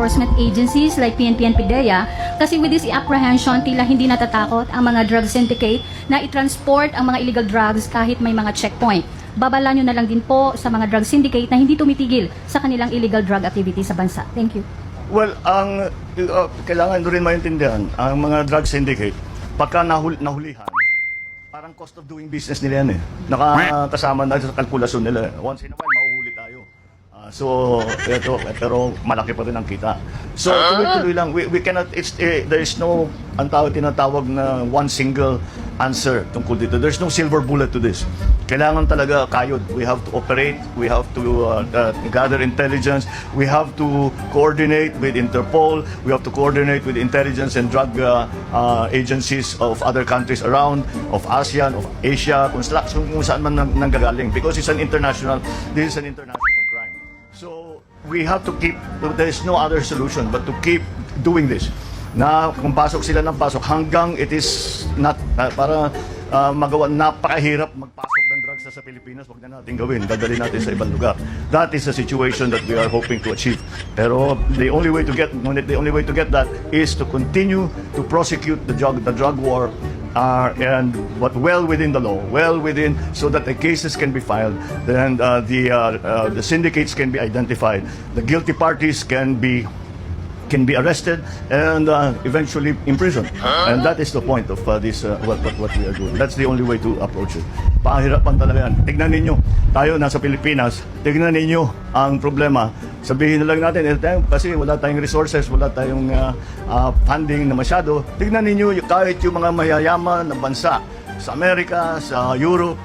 enforcement agencies like PNP and PDEA, kasi with this apprehension, tila hindi natatakot ang mga drug syndicate na i-transport ang mga illegal drugs kahit may mga checkpoint. Babala nyo na lang din po sa mga drug syndicate na hindi tumitigil sa kanilang illegal drug activity sa bansa. Thank you. Well, kailangan rin maintindihan, ang mga drug syndicate, pagka nahulihan, parang cost of doing business nila yan eh. Nakakasama na sa kalkulasyon nila. Once in a while, mahuhuli tayo. Pero malaki pa rin ang kita. So, tuloy-tuloy lang. We cannot, there is no, tinatawag na one single answer tungkol dito. There's no silver bullet to this. Kailangan talaga kayod. We have to operate. We have to gather intelligence. We have to coordinate with Interpol. We have to coordinate with intelligence and drug agencies of other countries around, of ASEAN, of Asia, kung saan man nanggagaling. Because this is an international crime. So we have to keep, there is no other solution but to keep doing this. Na kung pasok sila ng pasok hanggang it is not, para magawa, napakahirap magpasok ng drugs sa Pilipinas, wag na natin gawin, dadali natin sa ibang lugar. That is the situation that we are hoping to achieve. Pero the only way to get that is to continue to prosecute the drug war and but well within the law, so that the cases can be filed, then the syndicates can be identified, the guilty parties can be arrested and eventually imprisoned. And that is the point of this what we are doing. That's the only way to approach it. Pahirapan talaga yan. Tignan ninyo, tayo nasa Pilipinas, tignan ninyo ang problema. Sabihin na lang natin, kasi wala tayong resources, wala tayong funding na masyado. Tignan ninyo, kahit yung mga mayayaman na bansa sa Amerika, sa Europe,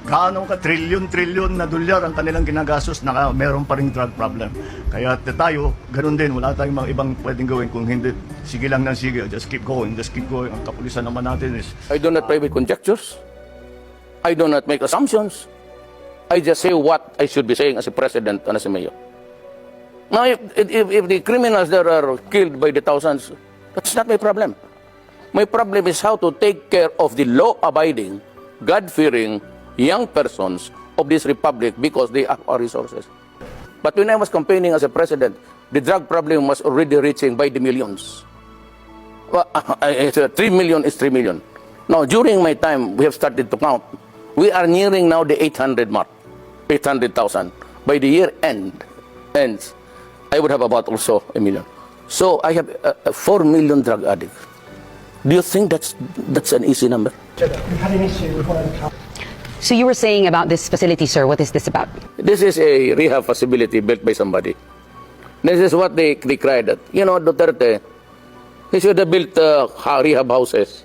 gaano ka trilyon na dolyar ang kanilang ginagastos na meron pa ring drug problem. Kaya tayo, ganun din, wala tayong mga ibang pwedeng gawin kung hindi, sige lang ng sige, just keep going. Ang kapulisan naman natin is... I do not play with conjectures. I do not make assumptions. I just say what I should be saying as a president and as a mayor. Now, if the criminals there are killed by the thousands, that's not my problem. My problem is how to take care of the law-abiding, God-fearing, young persons of this republic because they have our resources. But when I was campaigning as a president, the drug problem was already reaching by the millions. 3 million is 3 million. Now, during my time, we have started to count. We are nearing now the 800 mark, 800,000. By the year ends, I would have about also 1 million. So I have 4 million drug addicts. Do you think that's an easy number? So you were saying about this facility, sir. What is this about? This is a rehab facility built by somebody. This is what they cried at. You know, Duterte, he should have built rehab houses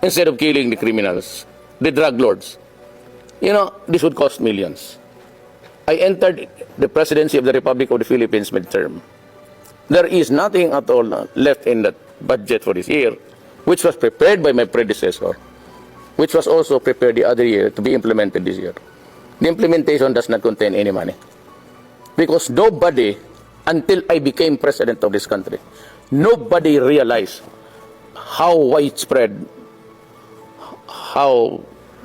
instead of killing the criminals, the drug lords. You know, this would cost millions. I entered the presidency of the Republic of the Philippines midterm. There is nothing at all left in that budget for this year, which was prepared by my predecessor, which was also prepared the other year to be implemented this year. The implementation does not contain any money. Because nobody, until I became president of this country, nobody realized how widespread, how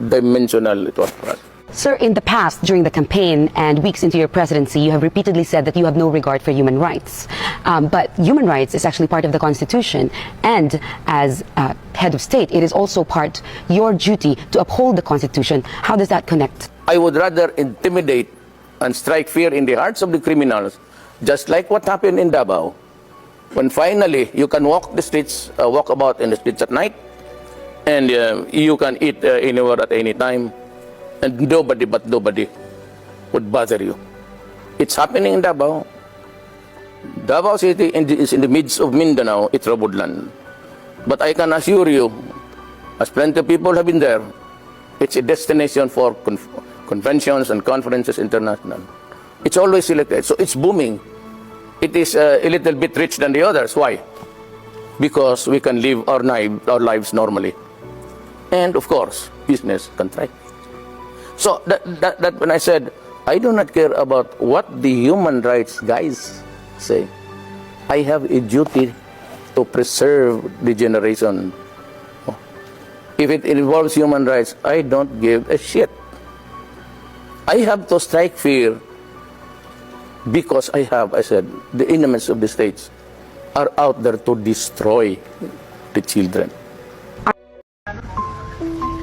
dimensional it was for us. Sir, in the past, during the campaign and weeks into your presidency, you have repeatedly said that you have no regard for human rights. But human rights is actually part of the Constitution. And as head of state, it is also part your duty to uphold the Constitution. How does that connect? I would rather intimidate and strike fear in the hearts of the criminals, just like what happened in Davao, when finally you can walk the streets, walk about in the streets at night, and you can eat anywhere at any time, and nobody would bother you. It's happening in Davao. Davao City is in the midst of Mindanao, it's troubled land. But I can assure you, as plenty of people have been there, it's a destination for conventions and conferences international. It's always selected, so it's booming. It is a little bit rich than the others. Why? Because we can live our lives normally. And of course, business can thrive. So that when I said, I do not care about what the human rights guys say. I have a duty to preserve the generation. If it involves human rights, I don't give a shit. I have to strike fear because I have, I said, the elements of the states are out there to destroy the children.